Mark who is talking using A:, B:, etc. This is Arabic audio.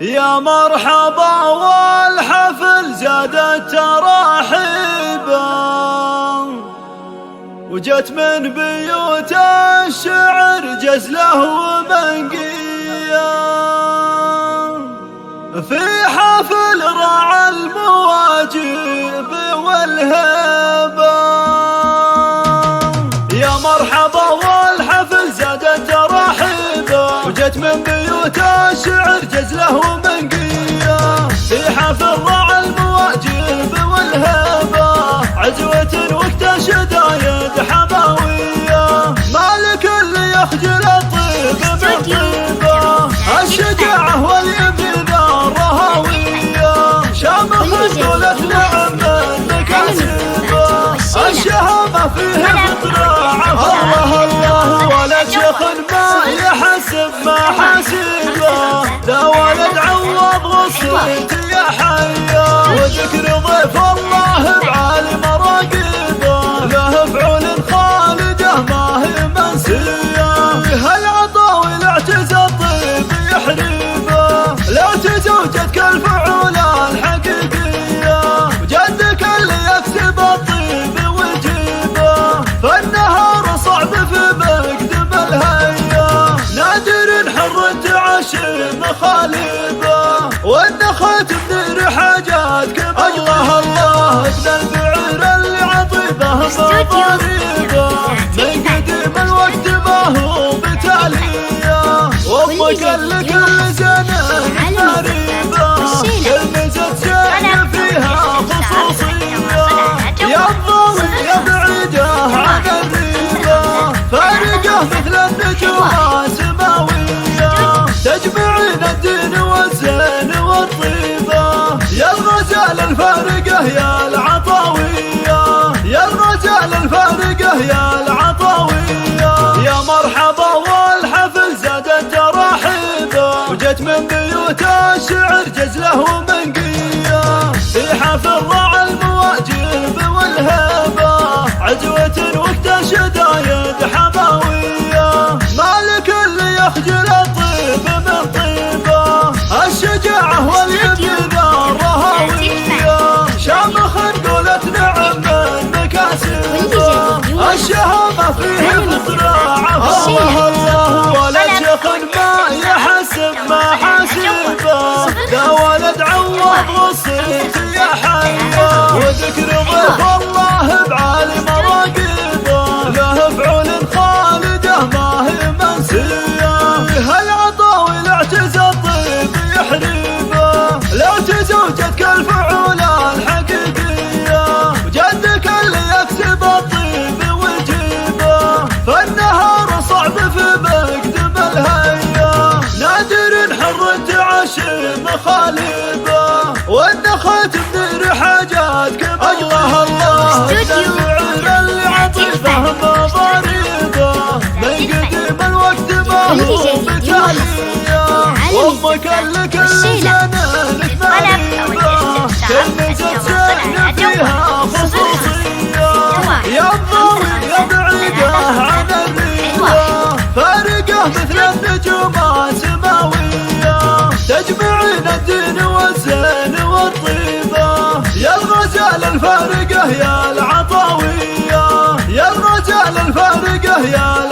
A: يا مرحبا والحفل زادت تراحيبا، وجت من بيوت الشعر جزله ومنقيا، في حفل رعى المواجب والهبة. يا مرحبا والحفل زادت تراحيبا، وجت من بيوت الشعر جزله ومنقيا، في حفل رعى المواجب والهبة، عزوة وقت شدايد حماوية، مالك اللي يخجل الطيب من طيبه، الشجاعة واليمين الرهوية، شامخ دولة نعم من مكاسبه، الشهامة فيه فطرة الله الله، ولد شيخ ما يحسب محاسبه، ذا ولد عوض غصيت يا حيا، وذكر ضيف الله بعالي مراقبه، له فعول خالده ما هي منسيه، هالعطاوي الاعتز الطيب يحرمه، لو تزوجتك الفعول الحقيقيه، وجدك اللي يكسب الطيب ويجيبه، فالنهار صعب في مقدم الهيا، نادر حر تعشي مخالبه، والنخت بذر حاجات كبيره، الله الله ابن البعير اللي عطيبه مضاريبه، من قديم الوقت ما هو بتاليه، وامك اللي كل سنه غريبه، كلمة زين فيها خصوصيه، يا الضوء يا بعيده عن الريبه، فارقه مثل النجوم سماويه، تجمعين الدين والزين والطيبه، يا الغزال الفارقه يا العطاويه، يا الغزال الفارقه يا العطاويه، يا مرحبا والحفل زادت تراحيبه، وجت من بيوت الشعر جزله ومنقيا، في حفل رعى المواجب والهبه، عزوة وقت شدايد حماويه، مالك اللي يخجل الطيب من طيبه، الشجاعة واليمين الرهوية، شامخ دولة نعم من مكاسبه، الشهامة فيه فطرة الله الله، ولد شيخ ما يحسب محاسبه، ذا ولد عوض غصيت يا حيا، وذكر ضيف الله بعالي مراقبه، له فعول خالده ما هي منسيه، هالعطاوي الاعتز الطيب يحرمه، لو تزوجتك الفعول الحقيقيه، وجدك اللي يكسب الطيب ويجيبه، فالنهار صعب في مقدم الهيا، نادر حر تعشي مخالبه، والنخت بذر حاجات كبيره، الله الله البعير اللي عطيبه مضاريبه، من قديم الوقت ما هو بتاليه، وامك اللي كل سنه لك غريبه، كلمة زين فيها خصوصيه، يا الضوء يا بعيده عن الريبه، فارقه مثل النجوم سماويه، تجمعين الدين والزين والطيبه، يا الغزال الفارقه يا العطاويه، يا الغزال الفارقه يا